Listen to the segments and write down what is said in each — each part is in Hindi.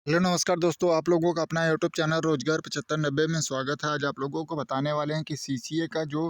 हेलो नमस्कार दोस्तों, आप लोगों का अपना यूट्यूब चैनल रोजगार 7590 में स्वागत है। आज आप लोगों को बताने वाले हैं कि सीसीए का जो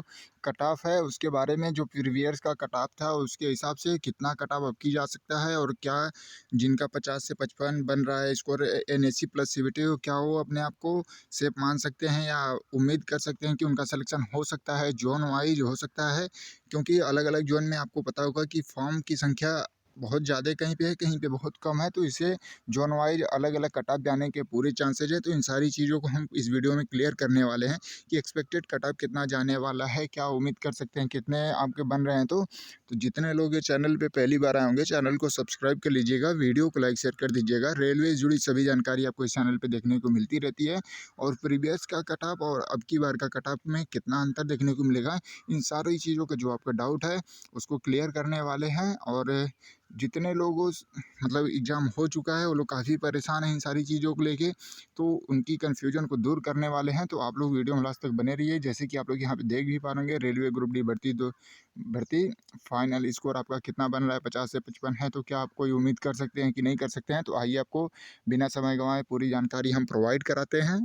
कट ऑफ है उसके बारे में। जो प्रीवियस का कट ऑफ था उसके हिसाब से कितना कट ऑफ अब की जा सकता है, और क्या जिनका 50 से 55 बन रहा है स्कोर एनएससी प्लस सीबीटी, क्या वो अपने आप को सेफ मान सकते हैं या उम्मीद कर सकते हैं कि उनका सिलेक्शन हो सकता है। जोन वाइज हो सकता है, क्योंकि अलग अलग जोन में आपको पता होगा कि फॉर्म की संख्या बहुत ज़्यादा कहीं पे है, कहीं पे बहुत कम है, तो इसे जोन वाइज अलग अलग कट ऑफ जाने के पूरे चांसेज है। तो इन सारी चीज़ों को हम इस वीडियो में क्लियर करने वाले हैं कि एक्सपेक्टेड कट ऑफ कितना जाने वाला है, क्या उम्मीद कर सकते हैं, कितने आपके बन रहे हैं। तो जितने लोग ये चैनल पे पहली बार आए होंगे, चैनल को सब्सक्राइब कर लीजिएगा, वीडियो को लाइक शेयर कर दीजिएगा। रेलवे से जुड़ी सभी जानकारी आपको इस चैनल पर देखने को मिलती रहती है, और प्रीवियस का कट ऑफ और अब की बार का कट ऑफ में कितना अंतर देखने को मिलेगा, इन सारी चीज़ों का जो आपका डाउट है उसको क्लियर करने वाले हैं। और जितने लोगों मतलब एग्ज़ाम हो चुका है वो लोग काफ़ी परेशान हैं इन सारी चीज़ों को लेके, तो उनकी कन्फ्यूजन को दूर करने वाले हैं। तो आप लोग वीडियो में लास्ट तक बने रहिए। जैसे कि आप लोग यहाँ पे देख भी पा रहे रेलवे ग्रुप डी भर्ती फाइनल स्कोर आपका कितना बन रहा है, 50 से 55 है। तो क्या आप कोई उम्मीद कर सकते हैं कि नहीं कर सकते हैं? तो आइए आपको बिना समय गंवाए पूरी जानकारी हम प्रोवाइड कराते हैं।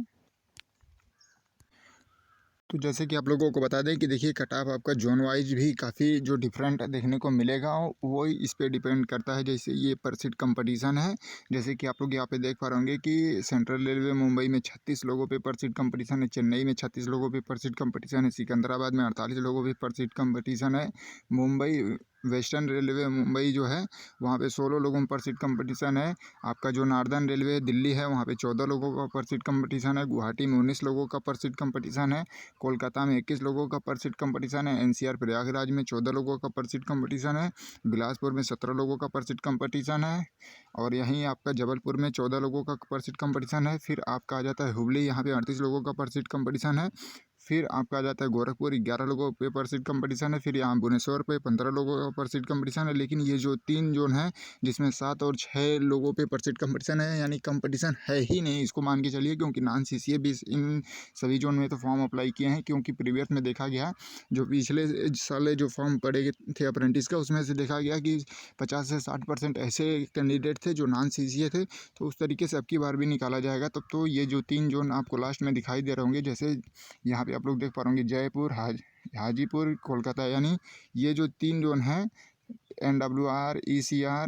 तो जैसे कि आप लोगों को बता दें कि देखिए कट ऑफ आपका जोन वाइज भी काफ़ी जो डिफरेंट देखने को मिलेगा, वो इस पे डिपेंड करता है। जैसे ये पर सीट कंपटीशन है, जैसे कि आप लोग यहाँ पे देख पा रहे होंगे कि सेंट्रल रेलवे मुंबई में 36 लोगों पे पर सीट कंपटीशन है, चेन्नई में 36 लोगों पे पर सीट कंपटीशन है, सिकंदराबाद में 48 लोगों पे पर सीट कंपटीशन है, मुंबई वेस्टर्न रेलवे मुंबई जो है वहाँ पे 16 लोगों पर सीट कंपटीशन है। आपका जो नॉर्दर्न रेलवे दिल्ली है वहाँ पे 14 लोगों का पर सीट कंपटीशन है, गुवाहाटी में 19 लोगों का पर सीट कंपटीशन है, कोलकाता में 21 लोगों का पर सीट कंपटीशन है, एनसीआर प्रयागराज में 14 लोगों का पर सीट कंपटीशन है, बिलासपुर में 17 लोगों का पर सीट कंपटीशन है, और यहीं आपका जबलपुर में 14 लोगों का पर सीट कंपटीशन है। फिर आपका आ जाता है हुबली, यहाँ पे 38 लोगों का पर सीट कंपटीशन है। फिर आपका आ जाता है गोरखपुर, 11 लोगों पे पर सीट कंपटीशन है। फिर यहाँ भुवनेश्वर पे 15 लोगों का पर सीट कंपटीशन है। लेकिन ये जो 3 जोन है जिसमें 7 और 6 लोगों पे पर सीट कंपटीशन है, यानी कंपटीशन है ही नहीं, इसको मान के चलिए, क्योंकि नॉन सीसीए भी इन सभी जोन में तो फॉर्म अप्लाई किए हैं। क्योंकि प्रीवियस में देखा गया, जो पिछले साल जो फॉर्म पड़े थे अप्रेंटिस का, उसमें से देखा गया कि 50 से 60% ऐसे कैंडिडेट थे जो नॉन सीसीए थे। तो उस तरीके से अब की बार भी निकाला जाएगा। तब तो ये जो 3 जोन आपको लास्ट में दिखाई दे रहे होंगे, जैसे यहाँ पे आप लोग देख पा रहे होंगे जयपुर, हाजीपुर, कोलकाता, यानी ये जो 3 जोन हैं, NWR, ECR,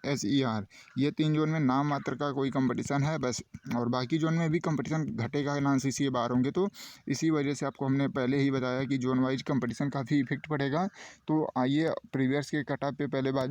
SER, ये 3 जोन में नाम मात्र का कोई कंपटीशन है बस, और बाकी जोन में भी कंपटीशन घटेगा नॉन सीसीए बाहर होंगे। तो इसी वजह से आपको हमने पहले ही बताया कि जोन वाइज कंपटीशन काफ़ी इफेक्ट पड़ेगा। तो आइए प्रीवियस के कट ऑफ पे पहले बात।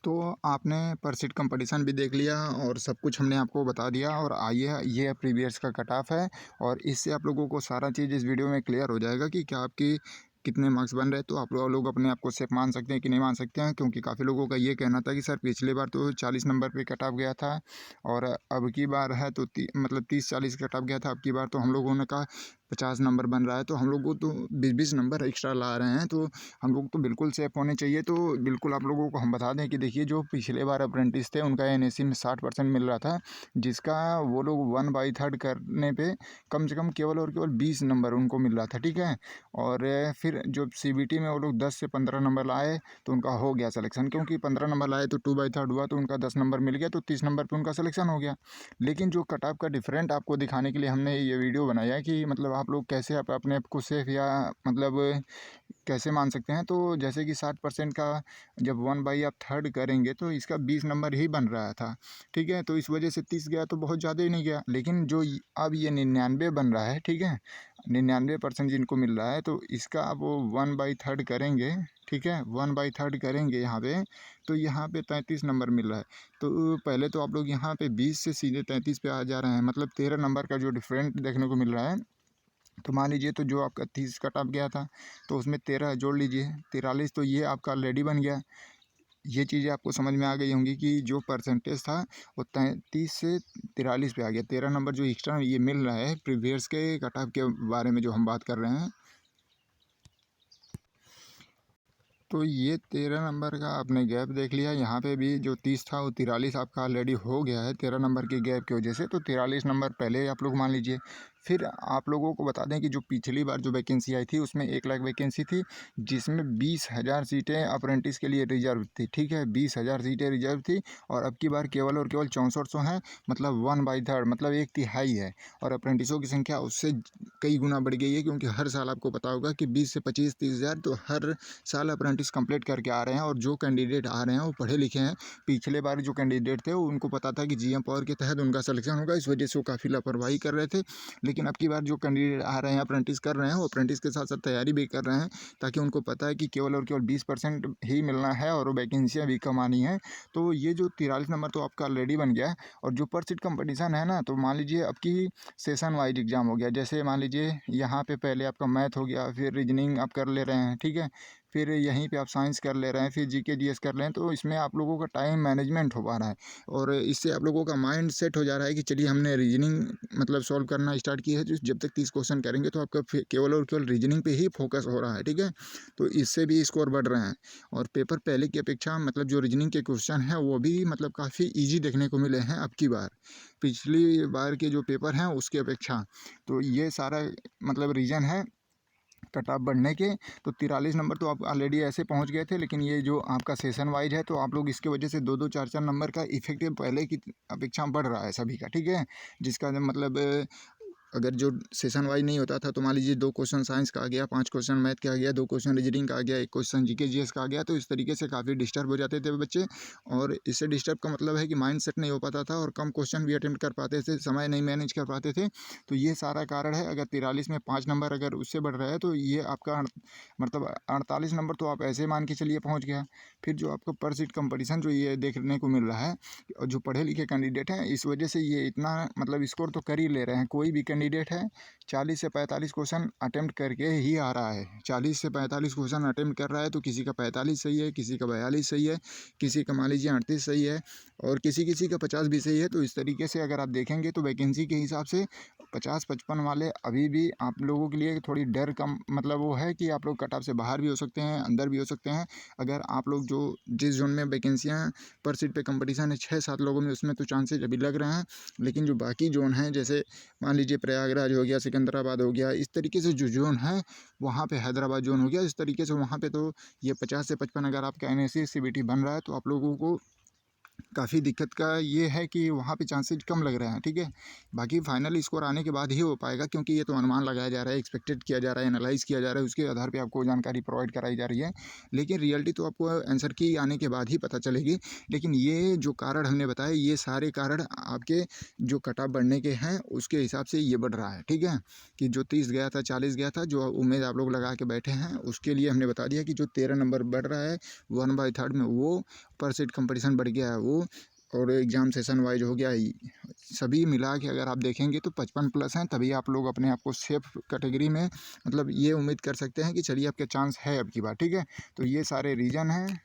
तो आपने पर सीट कंपटीशन भी देख लिया और सब कुछ हमने आपको बता दिया, और आइए ये प्रीवियस का कट ऑफ है, और इससे आप लोगों को सारा चीज़ इस वीडियो में क्लियर हो जाएगा कि क्या आपकी कितने मार्क्स बन रहे हैं। तो आप लोग अपने आप को सेफ मान सकते हैं कि नहीं मान सकते हैं, क्योंकि काफ़ी लोगों का ये कहना था कि सर पिछली बार तो 40 नंबर पे कट ऑफ गया था, और अब की बार है तो मतलब 30-40 कट ऑफ गया था। अब की बार तो हम लोगों ने कहा 50 नंबर बन रहा है, तो हम लोग को तो 20-20 नंबर एक्स्ट्रा ला रहे हैं, तो हम लोग तो बिल्कुल सेफ होने चाहिए। तो बिल्कुल आप लोगों को हम बता दें कि देखिए जो पिछले बार अप्रेंटिस थे उनका एनएससी में 60% मिल रहा था, जिसका वो लोग 1/3 करने पे कम से कम केवल और केवल 20 नंबर उनको मिल रहा था, ठीक है। और फिर जो सीबीटी में वो लोग 10 से 15 नंबर लाए तो उनका हो गया सिलेक्शन, क्योंकि 15 नंबर लाए तो 2/3 हुआ, तो उनका 10 नंबर मिल गया, तो 30 नंबर पर उनका सिलेक्शन हो गया। लेकिन जो कट ऑफ का डिफरेंट आपको दिखाने के लिए हमने ये वीडियो बनाया है कि मतलब आप लोग कैसे आप अपने आप को सेफ या मतलब कैसे मान सकते हैं। तो जैसे कि 60% का जब 1/3 करेंगे तो इसका 20 नंबर ही बन रहा था, ठीक है। तो इस वजह से 30 गया तो बहुत ज़्यादा ही नहीं गया। लेकिन जो अब ये 99 बन रहा है, ठीक है, 99% जिनको मिल रहा है, तो इसका अब वो 1/3 करेंगे, ठीक है, 1/3 करेंगे यहाँ पे, तो यहाँ पे 33 नंबर मिल रहा है। तो पहले तो आप लोग यहाँ पे 20 से सीधे 33 पे आ जा रहे हैं, मतलब 13 नंबर का जो डिफरेंट देखने को मिल रहा है। तो मान लीजिए, तो जो आपका 30 कट ऑफ गया था तो उसमें 13 जोड़ लीजिए, 43, तो ये आपका ऑलरेडी बन गया। ये चीज़ें आपको समझ में आ गई होंगी कि जो परसेंटेज था वो 33 से 43 पे आ गया। 13 नंबर जो एक्स्ट्रा ये मिल रहा है प्रीवियस के कट ऑफ के बारे में जो हम बात कर रहे हैं। तो ये 13 नंबर का आपने गैप देख लिया। यहाँ पे भी जो 30 था वो 43 आपका ऑलरेडी हो गया है 13 नंबर के गैप की वजह से। तो 43 नंबर पहले आप लोग मान लीजिए। फिर आप लोगों को बता दें कि जो पिछली बार जो वैकेंसी आई थी उसमें 1 लाख वैकेंसी थी, जिसमें 20,000 सीटें अप्रेंटिस के लिए रिजर्व थी, ठीक है, 20,000 सीटें रिजर्व थी। और अब की बार केवल और केवल 6400 हैं, मतलब 1/3 मतलब 1/3 है। और अप्रेंटिसों की संख्या उससे कई गुना बढ़ गई है, क्योंकि हर साल आपको पता होगा कि 20 से 25-30,000 तो हर साल अप्रेंटिस कंप्लीट करके आ रहे हैं। और जो कैंडिडेट आ रहे हैं वो पढ़े लिखे हैं। पिछले बार जो कैंडिडेट थे उनको पता था कि जीएम पावर के तहत उनका सिलेक्शन होगा, इस वजह से वो काफ़ी लापरवाही कर रहे थे। लेकिन अब की बार जो कैंडिडेट आ रहे हैं अप्रेंटिस कर रहे हैं, वो अप्रेंटिस के साथ साथ तैयारी भी कर रहे हैं, ताकि उनको पता है कि केवल और केवल 20% ही मिलना है और वो वैकेंसियाँ भी कम आनी है। तो ये जो 43 नंबर तो आपका ऑलरेडी बन गया है। और जो पर सीट कंपटीशन है ना, तो मान लीजिए अब की सेशन वाइज एग्जाम हो गया। जैसे मान लीजिए यहाँ पे पहले आपका मैथ हो गया, फिर रीजनिंग आप कर ले रहे हैं, ठीक है, फिर यहीं पे आप साइंस कर ले रहे हैं, फिर जीके जीएस कर रहे हैं। तो इसमें आप लोगों का टाइम मैनेजमेंट हो पा रहा है, और इससे आप लोगों का माइंड सेट हो जा रहा है कि चलिए हमने रीजनिंग मतलब सॉल्व करना स्टार्ट किया है, तो जब तक 30 क्वेश्चन करेंगे तो आपका केवल और केवल रीजनिंग पे ही फोकस हो रहा है, ठीक है। तो इससे भी स्कोर बढ़ रहे हैं। और पेपर पहले की अपेक्षा मतलब जो रीजनिंग के क्वेश्चन हैं वो भी मतलब काफ़ी ईजी देखने को मिले हैं अब की बार, पिछली बार के जो पेपर हैं उसकी अपेक्षा। तो ये सारा मतलब रीज़न है कट ऑफ बढ़ने के। तो 43 नंबर तो आप ऑलरेडी ऐसे पहुंच गए थे, लेकिन ये जो आपका सेशन वाइज है तो आप लोग इसके वजह से 2-2 4-4 नंबर का इफेक्टिव पहले की अपेक्षा बढ़ रहा है सभी का, ठीक है। जिसका मतलब अगर जो सेशन वाइज नहीं होता था तो मान लीजिए 2 क्वेश्चन साइंस का आ गया, 5 क्वेश्चन मैथ का आ गया, 2 क्वेश्चन रीजनिंग का आ गया, 1 क्वेश्चन जीके जीएस का आ गया, तो इस तरीके से काफ़ी डिस्टर्ब हो जाते थे बच्चे। और इससे डिस्टर्ब का मतलब है कि माइंड सेट नहीं हो पाता था और कम क्वेश्चन भी अटेम्प्ट कर पाते थे, समय नहीं मैनेज कर पाते थे। तो ये सारा कारण है। अगर 43 में 5 नंबर अगर उससे बढ़ रहा है तो ये आपका मतलब 48 नंबर तो आप ऐसे मान के चलिए पहुँच गया। फिर जो आपको पर सीट कंपटीशन जो ये देखने को मिल रहा है, और जो पढ़े लिखे कैंडिडेट हैं इस वजह से ये इतना मतलब स्कोर तो कर ही ले रहे हैं। कोई भी कैंडिडेट है 40 से 45 क्वेश्चन अटेम्प्ट करके ही आ रहा है। 40 से 45 क्वेश्चन अटेम्प्ट कर रहा है, तो किसी का 45 सही है, किसी का 42 सही है, किसी का मान लीजिए 38 सही है, और किसी किसी का 50 भी सही है। तो इस तरीके से अगर आप देखेंगे तो वैकेंसी के हिसाब से 50-55 वाले अभी भी आप लोगों के लिए थोड़ी डर कम मतलब वो है कि आप लोग कट ऑफ से बाहर भी हो सकते हैं, अंदर भी हो सकते हैं। अगर आप लोग जो जिस जोन में वैकेंसियाँ पर सीट पे कंपटीशन है 6-7 लोगों में, उसमें तो चांसेज अभी लग रहे हैं। लेकिन जो बाकी जोन हैं, जैसे मान लीजिए प्रयागराज हो गया, सिकंदराबाद हो गया, इस तरीके से जो जोन है वहाँ पे हैदराबाद जोन हो गया, इस तरीके से वहाँ पे तो ये 50 से 55 अगर आपका एनएससी सीबीटी बन रहा है तो आप लोगों को काफ़ी दिक्कत का ये है कि वहाँ पे चांसेस कम लग रहे हैं, ठीक है। बाकी फाइनल स्कोर आने के बाद ही हो पाएगा, क्योंकि ये तो अनुमान लगाया जा रहा है, एक्सपेक्टेड किया जा रहा है, एनालाइज़ किया जा रहा है, उसके आधार पे आपको जानकारी प्रोवाइड कराई जा रही है। लेकिन रियलिटी तो आपको आंसर की आने के बाद ही पता चलेगी। लेकिन ये जो कारण हमने बताए, ये सारे कारण आपके जो कट ऑफ बढ़ने के हैं उसके हिसाब से ये बढ़ रहा है, ठीक है। कि जो 30 गया था, 40 गया था, जो उम्मीद आप लोग लगा के बैठे हैं, उसके लिए हमने बता दिया कि जो 13 नंबर बढ़ रहा है 1/3 में, वो पर सीट कंपटीशन बढ़ गया है वो। और एग्ज़ाम सेशन वाइज हो गया सभी मिला के अगर आप देखेंगे तो 55+ हैं, तभी आप लोग अपने आप को सेफ कैटेगरी में मतलब ये उम्मीद कर सकते हैं कि चलिए आपके चांस है अब की बार, ठीक है। तो ये सारे रीज़न हैं।